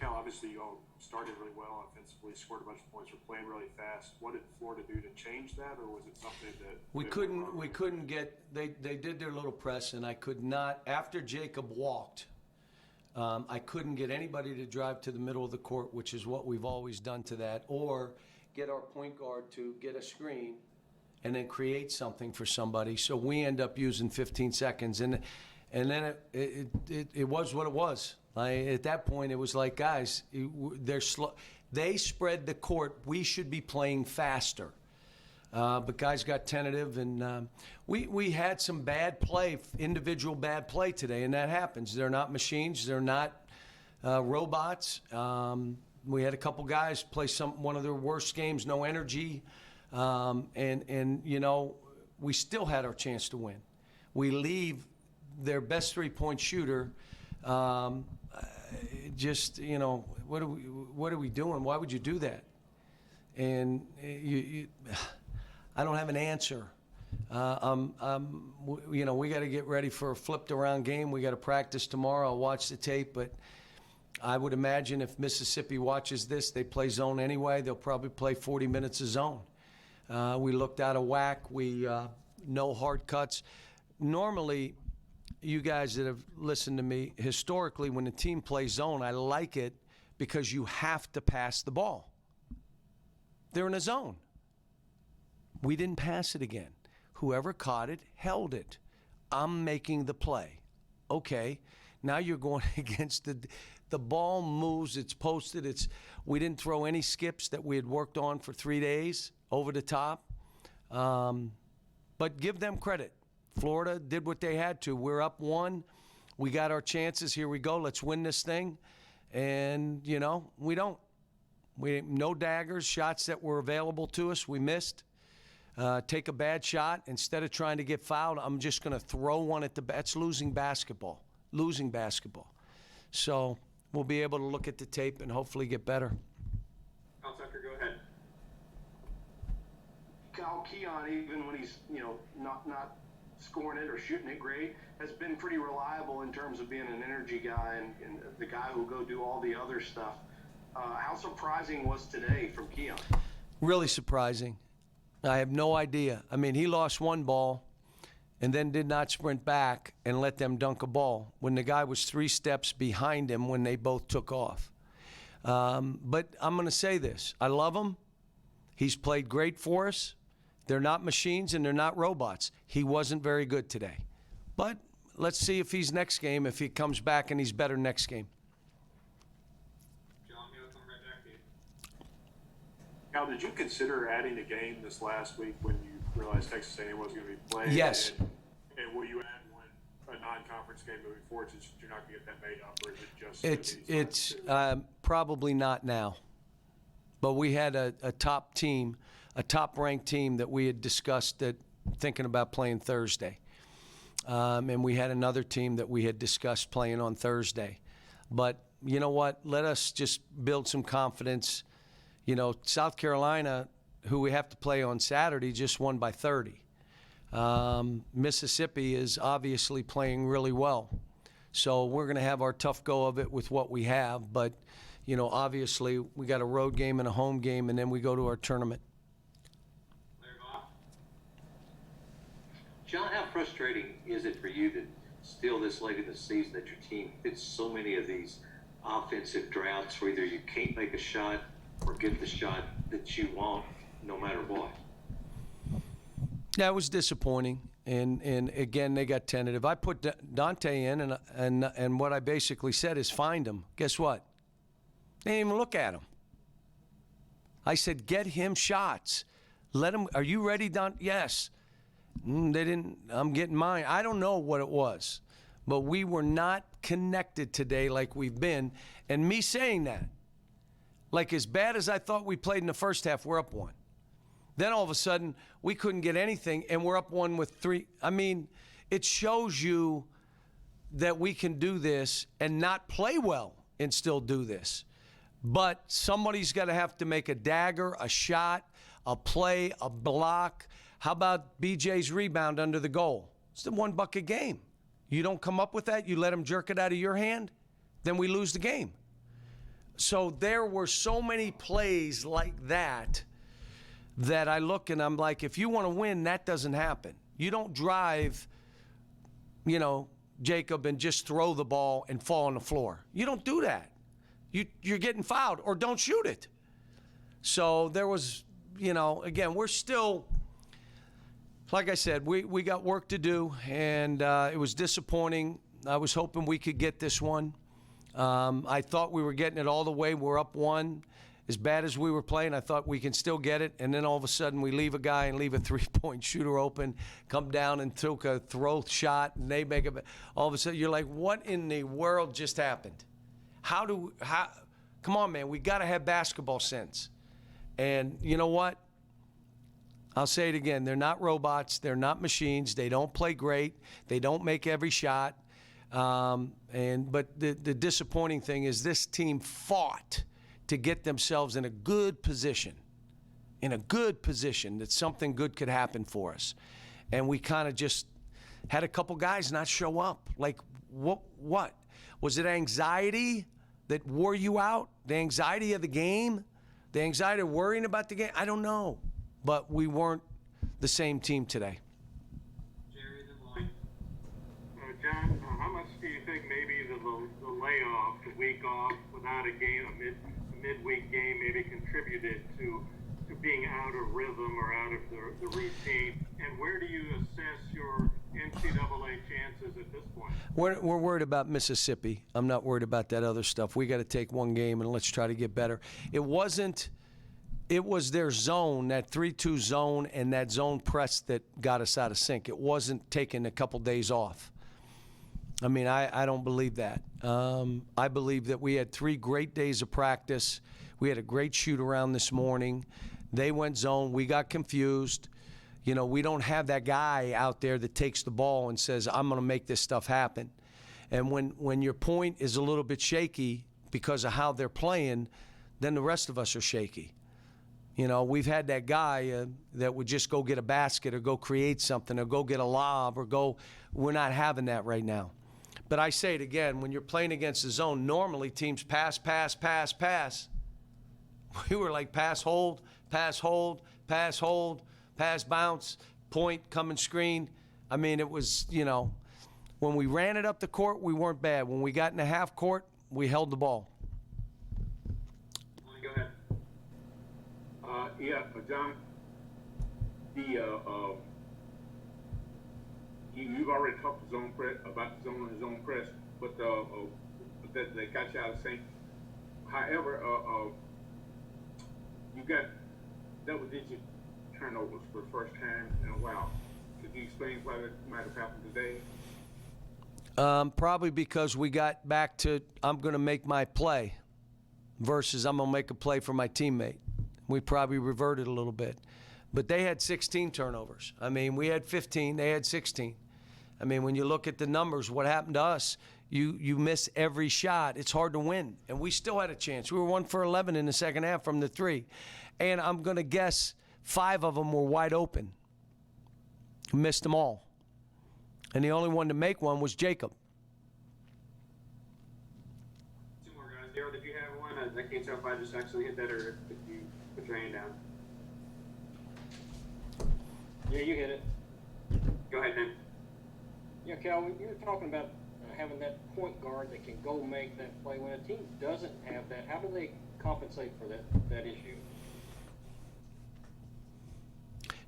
Cal, obviously you all started really well offensively, scored a bunch of points, were playing really fast. What did Florida do to change that, or was it something that we couldn't get? They did their little press, and I could not. After Jacob walked, I couldn't get anybody to drive to the middle of the court, which is what we've always done to that, or get our point guard to get a screen and then create something for somebody. So we end up using 15 seconds, and then it was what it was. At that point, it was like, guys, they're slow. They spread the court. We should be playing faster. But guys got tentative, and we had some bad play, individual bad play today, and that happens. They're not machines. They're not robots. We had a couple guys play one of their worst games, no energy, and you know, we still had our chance to win. We leave their best three-point shooter. Just, you know, what are we doing? Why would you do that? And I don't have an answer. You know, we got to get ready for a flipped around game. We got to practice tomorrow. I'll watch the tape, but I would imagine if Mississippi watches this, they play zone anyway. They'll probably play 40 minutes of zone. We looked out of whack. We no hard cuts. Normally, you guys that have listened to me, historically, when the team plays zone, I like it because you have to pass the ball. They're in a zone. We didn't pass it again. Whoever caught it, held it. I'm making the play. Okay, now you're going against the ball moves, it's posted, we didn't throw any skips that we had worked on for 3 days over the top. But give them credit. Florida did what they had to. We're up one. We got our chances. Here we go. Let's win this thing. And, you know, we don't. No daggers, shots that were available to us, we missed. Take a bad shot. Instead of trying to get fouled, I'm just going to throw one at that's losing basketball. Losing basketball. So we'll be able to look at the tape and hopefully get better. Al Tucker, go ahead. Cal Keon, even when he's, you know, not scoring it or shooting it great, has been pretty reliable in terms of being an energy guy and the guy who'll go do all the other stuff. How surprising was today from Keon? Really surprising. I have no idea. I mean, he lost one ball and then did not sprint back and let them dunk a ball when the guy was 3 steps behind him when they both took off. But I'm going to say this. I love him. He's played great for us. They're not machines and they're not robots. He wasn't very good today. But let's see if he's next game, if he comes back and he's better next game. John, we'll come right back to you. Cal, did you consider adding a game this last week when you realized Texas A&M wasn't going to be playing? Yes. And will you add a non-conference game moving forward since you're not going to get that made up, or is it just? It's probably not now. But we had a top team, a top-ranked team that we had discussed that thinking about playing Thursday. And we had another team that we had discussed playing on Thursday. But you know what? Let us just build some confidence. You know, South Carolina, who we have to play on Saturday, just won by 30. Mississippi is obviously playing really well. So we're going to have our tough go of it with what we have. But, you know, obviously we got a road game and a home game, and then we go to our tournament. John, how frustrating is it for you that still this late in the season that your team hits so many of these offensive droughts where either you can't make a shot or get the shot that you want no matter what? Yeah, it was disappointing. And again, they got tentative. I put Dante in, and what I basically said is find him. Guess what? They didn't even look at him. I said, get him shots. Let him. Are you ready, Dante? Yes. They didn't. I'm getting mine. I don't know what it was, but we were not connected today like we've been. And me saying that, like as bad as I thought we played in the first half, we're up one. Then all of a sudden, we couldn't get anything, and we're up one with 3. I mean, it shows you that we can do this and not play well and still do this. But somebody's got to have to make a dagger, a shot, a play, a block. How about BJ's rebound under the goal? It's the 1 bucket game. You don't come up with that, you let him jerk it out of your hand, then we lose the game. So there were so many plays like that that I look and I'm like, if you want to win, that doesn't happen. You don't drive, Jacob, and just throw the ball and fall on the floor. You don't do that. You're getting fouled, or don't shoot it. So there was, again, we're still, like I said, we got work to do, and it was disappointing. I was hoping we could get this one. I thought we were getting it all the way. We're up one. As bad as we were playing, I thought we can still get it. And then all of a sudden we leave a guy and leave a three-point shooter open, come down and took a throw shot, and they make it. All of a sudden you're like, what in the world just happened? Come on, man, we got to have basketball sense. And you know what? I'll say it again. They're not robots. They're not machines. They don't play great. They don't make every shot. But the disappointing thing is this team fought to get themselves in a good position that something good could happen for us. And we kind of just had a couple guys not show up. Like, what? Was it anxiety that wore you out? The anxiety of the game? The anxiety of worrying about the game? I don't know. But we weren't the same team today. Jerry, the line. John, how much do you think maybe the layoff, the week off without a game, a midweek game, maybe contributed to being out of rhythm or out of the routine? And where do you assess your NCAA chances at this point? We're worried about Mississippi. I'm not worried about that other stuff. We got to take one game and let's try to get better. It was their zone, that 3-2 zone, and that zone press that got us out of sync. It wasn't taking a couple days off. I mean, I don't believe that. I believe that we had 3 great days of practice. We had a great shoot-around this morning. They went zone. We got confused. We don't have that guy out there that takes the ball and says, I'm going to make this stuff happen. And when your point is a little bit shaky because of how they're playing, then the rest of us are shaky. We've had that guy that would just go get a basket or go create something or go get a lob or go. We're not having that right now. But I say it again, when you're playing against the zone, normally teams pass. We were like pass, hold, pass, bounce, point, come and screen. I mean, it was, when we ran it up the court, we weren't bad. When we got in the half court, we held the ball. Go ahead. John, you've already talked to about the zone and zone press, but that they got you out of sync. However, you got double-digit turnovers for the first time in a while. Could you explain why that might have happened today? Probably because we got back to I'm going to make my play versus I'm going to make a play for my teammate. We probably reverted a little bit. But they had 16 turnovers. I mean, we had 15. They had 16. I mean, when you look at the numbers, what happened to us, you miss every shot. It's hard to win. And we still had a chance. We were 1 for 11 in the second half from the 3. And I'm going to guess 5 of them were wide open. Missed them all. And the only one to make one was Jacob. 2 more guys. Daryl, did you have one? I can't tell if I just actually hit that or if you put your hand down. Yeah, you hit it. Go ahead, Dan. Yeah, Cal, you were talking about having that point guard that can go make that play. When a team doesn't have that, how do they compensate for that issue?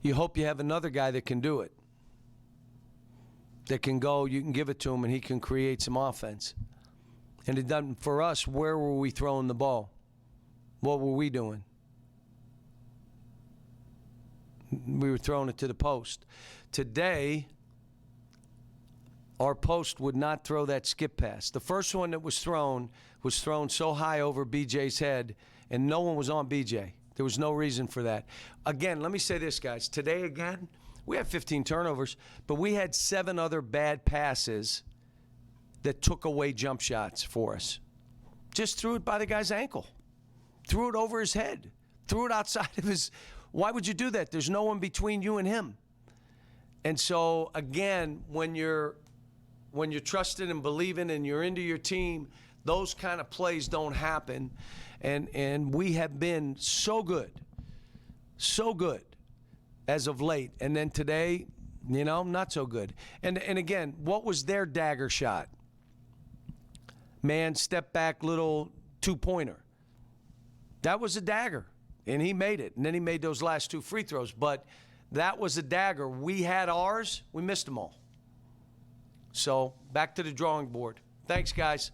You hope you have another guy that can do it. That can go, you can give it to him, and he can create some offense. And it doesn't, for us, where were we throwing the ball? What were we doing? We were throwing it to the post. Today, our post would not throw that skip pass. The first one that was thrown so high over BJ's head, and no one was on BJ. There was no reason for that. Again, let me say this, guys. Today, again, we had 15 turnovers, but we had 7 other bad passes that took away jump shots for us. Just threw it by the guy's ankle. Threw it over his head. Threw it outside of his. Why would you do that? There's no one between you and him. And so, again, when you're trusting and believing and you're into your team, Those kind of plays don't happen, and we have been so good as of late. And then today, not so good. And again, what was their dagger shot? Man, step back, little two-pointer. That was a dagger, and he made it. And then he made those last 2 free throws. But that was a dagger. We had ours. We missed them all. So back to the drawing board. Thanks, guys.